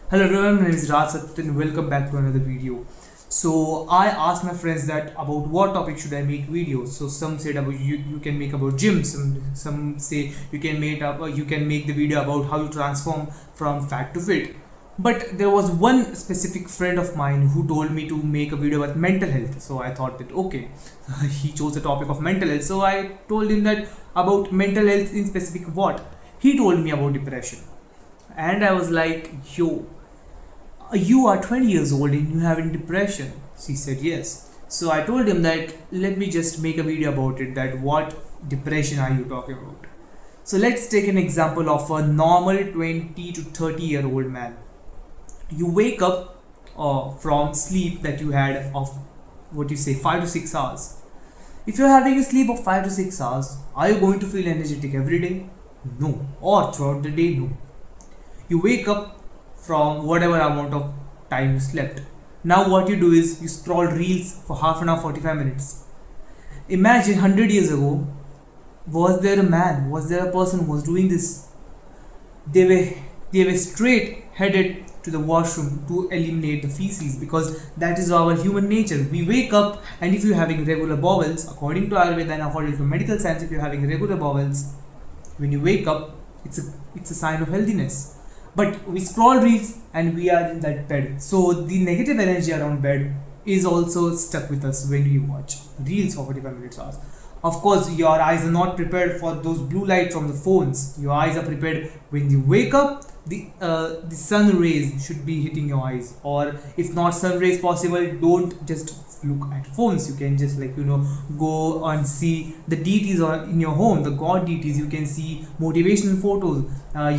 Hello everyone, my name is Satpute and welcome back to another video. So I asked my friends that about what topic should I make videos. So some said about you can make about gym. Some say you can make the video about how you transform from fat to fit. But there was one specific friend of mine who told me to make a video about mental health. So I thought that okay, he chose the topic of mental health. So I told him that about mental health in specific what? He told me about depression. And I was like, yo, you are 20 years old and you having depression. He said yes. So I told him that let me just make a video about it, that what depression are you talking about. So let's take an example of a normal 20 to 30-year-old man. You wake up from sleep that you had of 5 to 6 hours. If you're having a sleep of 5 to 6 hours, are you going to feel energetic every day? No. Or throughout the day? No. You wake up from whatever amount of time you slept. Now what you do is you scroll reels for half an hour, 45 minutes. Imagine 100 years ago, was there a person who was doing this? They were straight headed to the washroom to eliminate the feces, because that is our human nature. We wake up, and if you're having regular bowels, according to Ayurveda and according to medical science, if you're having regular bowels, when you wake up, it's a sign of healthiness. But we scroll reels and we are in that bed. So the negative energy around bed is also stuck with us when we watch reels for 45 minutes hours. Of course, your eyes are not prepared for those blue light from the phones. Your eyes are prepared when you wake up. The sun rays should be hitting your eyes, or if not sun rays possible, don't just look at phones. You can just go and see the deities or in your home, the god deities. You can see motivational photos.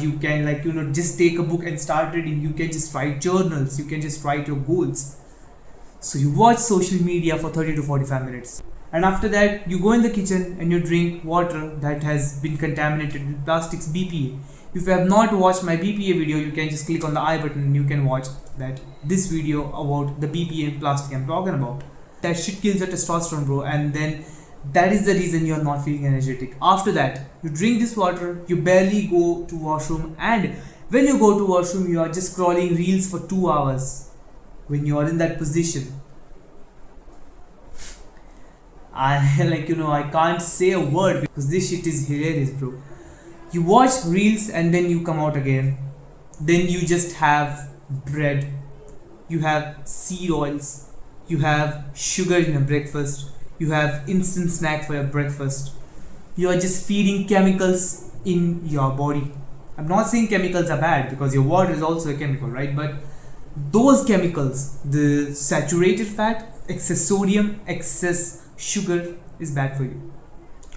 You can just take a book and start reading. You can just write journals. You can just write your goals. So you watch social media for 30 to 45 minutes. And after that, you go in the kitchen and you drink water that has been contaminated with plastics BPA. If you have not watched my BPA video, you can just click on the I button and you can watch this video about the BPA and plastic I'm talking about. That shit kills your testosterone, bro, and then that is the reason you're not feeling energetic. After that, you drink this water, you barely go to washroom, and when you go to washroom, you are just scrolling reels for 2 hours. When you are in that position, I can't say a word because this shit is hilarious, bro. You watch reels and then you come out again. Then you just have bread. You have seed oils. You have sugar in your breakfast. You have instant snack for your breakfast. You are just feeding chemicals in your body. I'm not saying chemicals are bad, because your water is also a chemical, right? But those chemicals, the saturated fat, excess sodium, excess sugar is bad for you.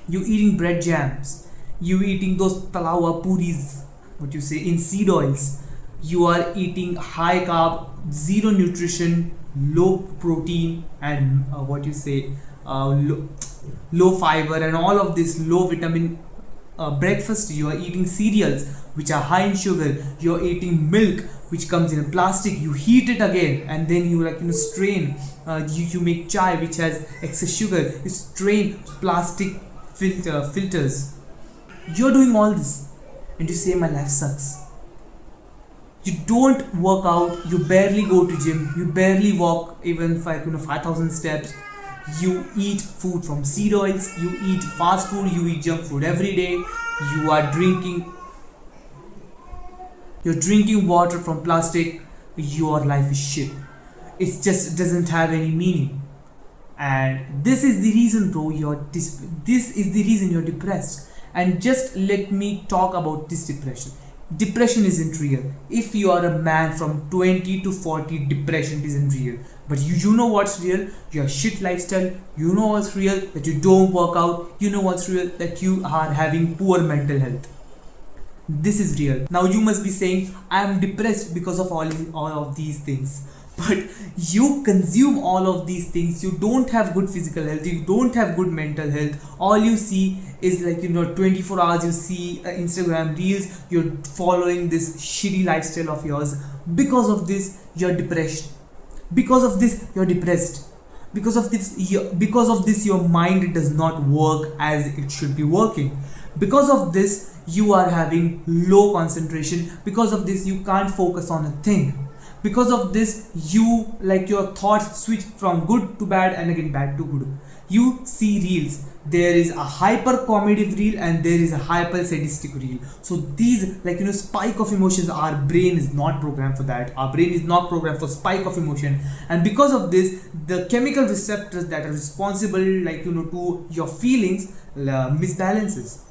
You eating bread jams. You eating those talawa puris, in seed oils. You are eating high carb, zero nutrition, low protein, and low fiber, and all of this low vitamin breakfast. You are eating cereals which are high in sugar. You are eating milk which comes in a plastic. You heat it again and then you strain. You make chai which has excess sugar. You strain plastic filters. You're doing all this and you say my life sucks. You don't work out, you barely go to gym, you barely walk even 5,000 steps. You eat food from seed oils, you eat fast food, you eat junk food every day. You're drinking water from plastic. Your life is shit. It just doesn't have any meaning. And this is the reason, bro, this is the reason you're depressed. And just let me talk about this depression. Depression isn't real. If you are a man from 20 to 40, depression isn't real. But you know what's real? Your shit lifestyle. You know what's real? That you don't work out. You know what's real? That you are having poor mental health. This is real. Now you must be saying, I am depressed because of all of these things. But you consume all of these things. You don't have good physical health. You don't have good mental health. All you see is 24 hours you see Instagram reels. You're following this shitty lifestyle of yours. Because of this, you're depressed. Because of this, you're depressed. Because of this, your mind does not work as it should be working. Because of this, you are having low concentration. Because of this, you can't focus on a thing. Because of this, you like your thoughts switch from good to bad and again bad to good. You see reels. There is a hyper comedy reel and there is a hyper sadistic reel. So these spike of emotions, our brain is not programmed for that. Our brain is not programmed for spike of emotion, and because of this, the chemical receptors that are responsible to your feelings misbalances.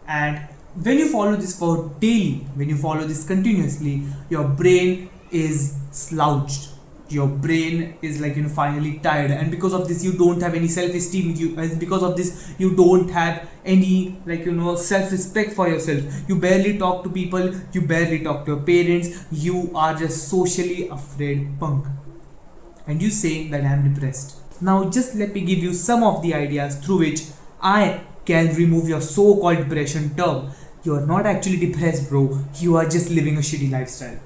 And when you follow this for daily, when you follow this continuously, your brain is slouched, your brain is finally tired, and because of this you don't have any self-esteem, because of this you don't have any self-respect for yourself. You barely talk to people, you barely talk to your parents, you are just socially afraid punk, and you say that I am depressed. Now just let me give you some of the ideas through which I can remove your so-called depression term. You are not actually depressed, bro, you are just living a shitty lifestyle.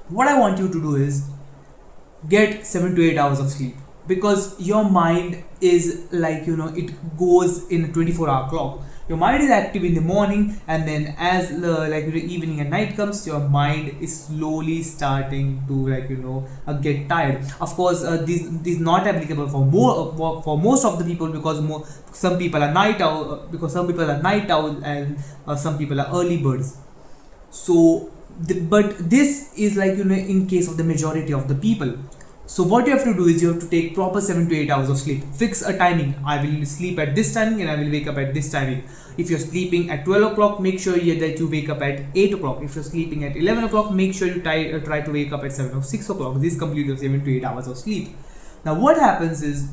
What I want you to do is get 7 to 8 hours of sleep, because your mind is it goes in a 24-hour clock. Your mind is active in the morning, and then as the evening and night comes, your mind is slowly starting to get tired. Of course, this is not applicable for most of the people, because some people are night owl, and some people are early birds. So but this is in case of the majority of the people. So what you have to do is you have to take proper 7 to 8 hours of sleep. Fix a timing. I will sleep at this timing and I will wake up at this timing. If you're sleeping at 12 o'clock, make sure that you wake up at 8 o'clock. If you're sleeping at 11 o'clock, make sure you try to wake up at 7 or 6 o'clock. This completes your 7 to 8 hours of sleep. Now what happens is,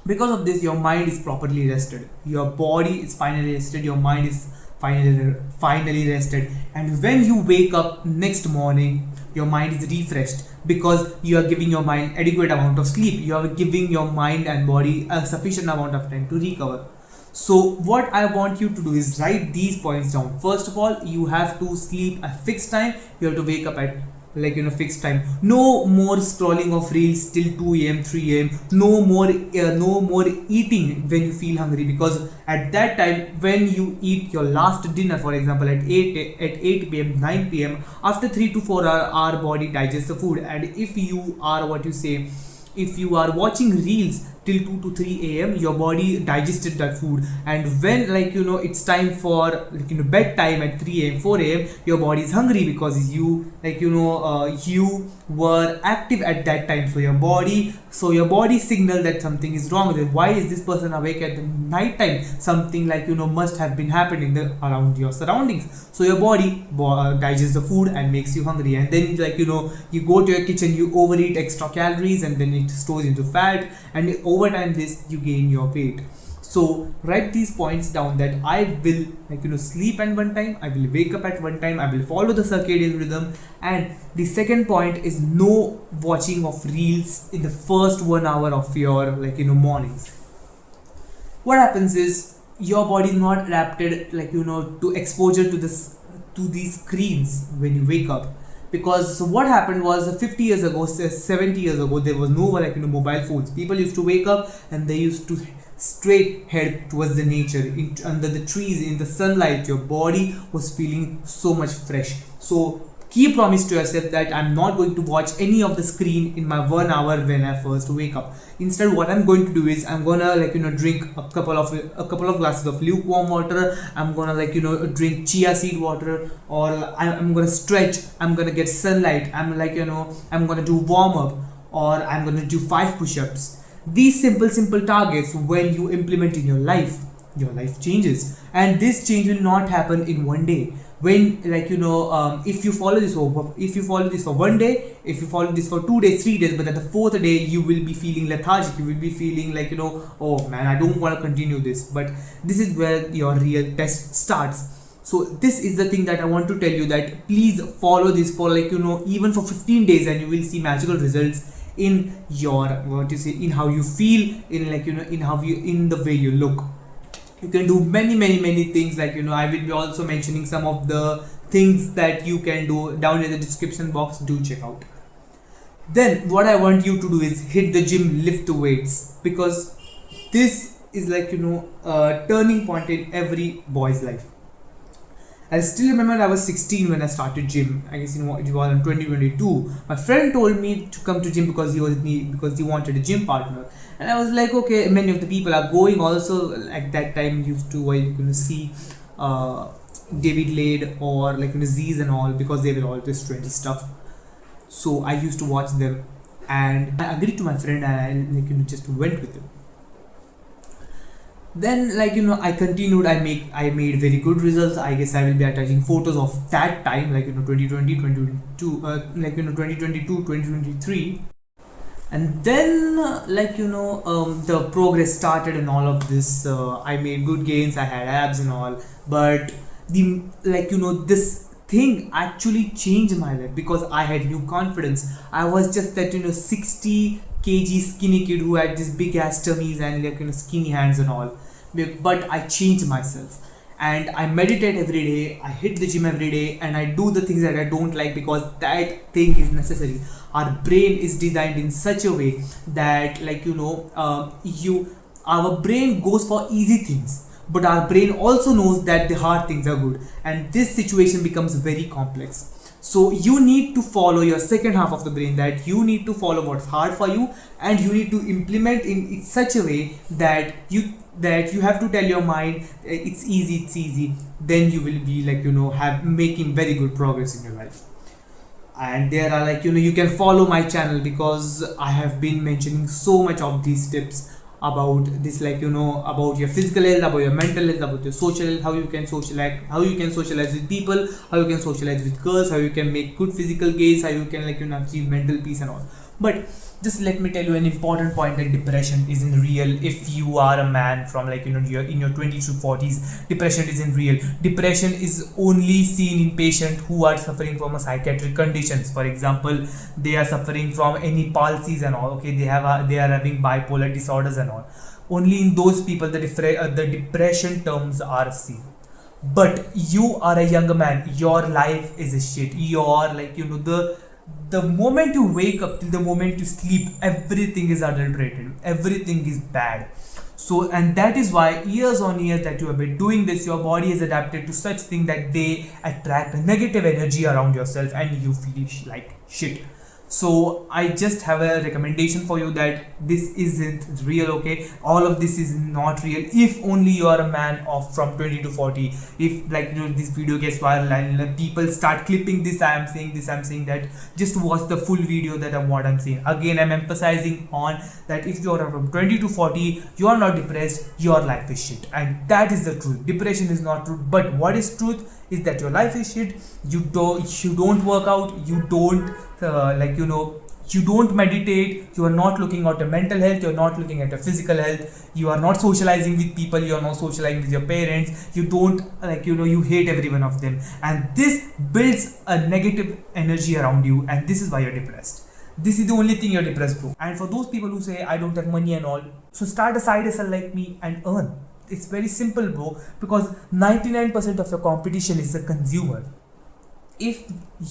because of this, your mind is properly rested, your body is finally rested, your mind is finally rested, and when you wake up next morning, your mind is refreshed, because you are giving your mind adequate amount of sleep. You are giving your mind and body a sufficient amount of time to recover. So what I want you to do is write these points down. First of all, you have to sleep a fixed time. You have to wake up at fixed time. No more scrolling of reels till 2 a.m 3 a.m. No more eating when you feel hungry, because at that time, when you eat your last dinner, for example at 8 p.m 9 p.m, after 3 to 4 hours our body digests the food. And if you are watching reels till 2 to 3 a.m, your body digested that food, and when it's time for bedtime at 3 a.m 4 a.m, your body is hungry, because you you were active at that time. So your body signal that something is wrong. Then why is this person awake at the night time? Something must have been happening around your surroundings. So your body digests the food and makes you hungry, and then you go to your kitchen, you overeat extra calories, and then it stores into fat, and over time you gain your weight. So write these points down, that I will sleep at one time, I will wake up at one time, I will follow the circadian rhythm. And the second point is no watching of reels in the first 1 hour of your mornings. What happens is, your body is not adapted to exposure to these screens when you wake up. Because what happened was, 50 years ago, 70 years ago, there was no mobile phones. People used to wake up and they used to straight head towards the nature, under the trees, in the sunlight. Your body was feeling so much fresh. So keep promise to yourself that I'm not going to watch any of the screen in my 1 hour when I first wake up. Instead, what I'm going to do is, I'm gonna drink a couple of glasses of lukewarm water. I'm gonna drink chia seed water, or I'm gonna stretch, I'm gonna get sunlight, I'm gonna do warm up, or I'm gonna do 5 push-ups. These simple targets, when you implement in your life changes. And this change will not happen in one day. When if you follow this for 1 day, if you follow this for 2 days, 3 days, but at the 4th day you will be feeling lethargic, you will be feeling oh man, I don't want to continue this. But this is where your real test starts. So this is the thing that I want to tell you, that please follow this for even for 15 days, and you will see magical results in your in how you feel, in the way you look. You can do many things, I will be also mentioning some of the things that you can do down in the description box. Do check out. Then what I want you to do is hit the gym, lift the weights, because this is like a turning point in every boy's life. I still remember I was 16 when I started gym. I guess it was in 2022. My friend told me to come to gym because he wanted a gym partner, and I was like, okay. Many of the people are going also at that time. Used to see uh, David Lade or Z's and all, because they were all this trendy stuff. So I used to watch them, and I agreed to my friend, and I just went with him. Then I continued. I made very good results. I guess I will be attaching photos of that time, 2020, 2022, 2022, 2023. And then the progress started and all of this. I made good gains, I had abs and all, but the this thing actually changed my life because I had new confidence. I was just that 60 kg skinny kid who had this big ass tummies and skinny hands and all, but I changed myself. And I meditate every day, I hit the gym every day, and I do the things that I don't like because that thing is necessary. Our brain is designed in such a way that our brain goes for easy things, but our brain also knows that the hard things are good, and this situation becomes very complex. So you need to follow your second half of the brain, that you need to follow what's hard for you, and you need to implement in such a way that you have to tell your mind it's easy. Then you will be have making very good progress in your life. And there are you can follow my channel because I have been mentioning so much of these tips about this, about your physical health, about your mental health, about your social health, how you can socialize with people, how you can socialize with girls, how you can make good physical gains, how you can achieve mental peace and all. But just let me tell you an important point, that depression isn't real. If you are a man from you're in your 20s to 40s, depression isn't real. Depression is only seen in patients who are suffering from a psychiatric conditions. For example, they are suffering from any palsies and all. Okay, they are having bipolar disorders and all. Only in those people the depression terms are seen. But you are a younger man, your life is a shit. You're the moment you wake up till the moment you sleep, everything is adulterated, everything is bad. So, and that is why years on years that you have been doing this, your body is adapted to such thing that they attract negative energy around yourself and you feel like shit. So I just have a recommendation for you, that this isn't real. Okay, all of this is not real. If only you are a man of from 20 to 40, if this video gets viral and people start clipping this, I'm saying that, just watch the full video that what I'm saying. Again, I'm emphasizing on that if you are from 20 to 40, you are not depressed, your life is shit, and that is the truth. Depression is not truth, but what is truth is that your life is shit. You don't work out, you don't you don't meditate, you are not looking at your mental health, you're not looking at your physical health, you are not socializing with people, you are not socializing with your parents, you don't you hate every one of them, and this builds a negative energy around you, and this is why you're depressed. This is the only thing you're depressed for. And for those people who say I don't have money and all, so start a side hustle like me and earn. It's very simple, bro, because 99% of your competition is the consumer. If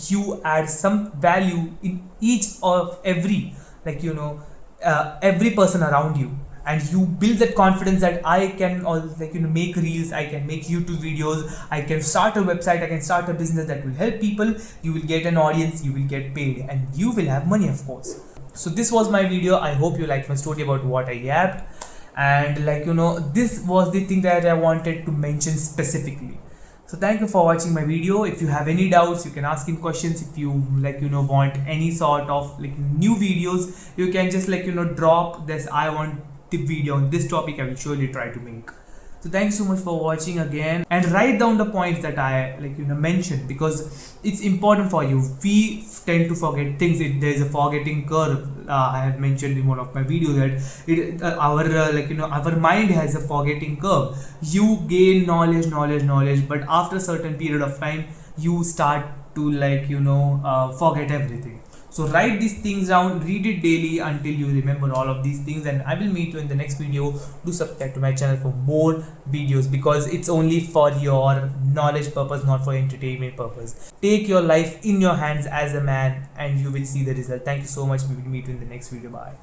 you add some value in each of every every person around you, and you build that confidence that I can make reels, I can make YouTube videos, I can start a website, I can start a business that will help people, you will get an audience, you will get paid, and you will have money, of course. So this was my video. I hope you liked my story about what I yapped, and this was the thing that I wanted to mention specifically. So thank you for watching my video. If you have any doubts, you can ask him questions. If you want any sort of new videos, you can just drop this, I want the video on this topic, I will surely try to make. So thanks so much for watching again, and write down the points that I mentioned, because it's important for you. We tend to forget things. There is a forgetting curve. I had mentioned in one of my videos that our mind has a forgetting curve. You gain knowledge, but after a certain period of time, you start to forget everything. So write these things down, read it daily until you remember all of these things, and I will meet you in the next video. Do subscribe to my channel for more videos, because it's only for your knowledge purpose, not for entertainment purpose. Take your life in your hands as a man and you will see the result. Thank you so much. We will meet you in the next video. Bye.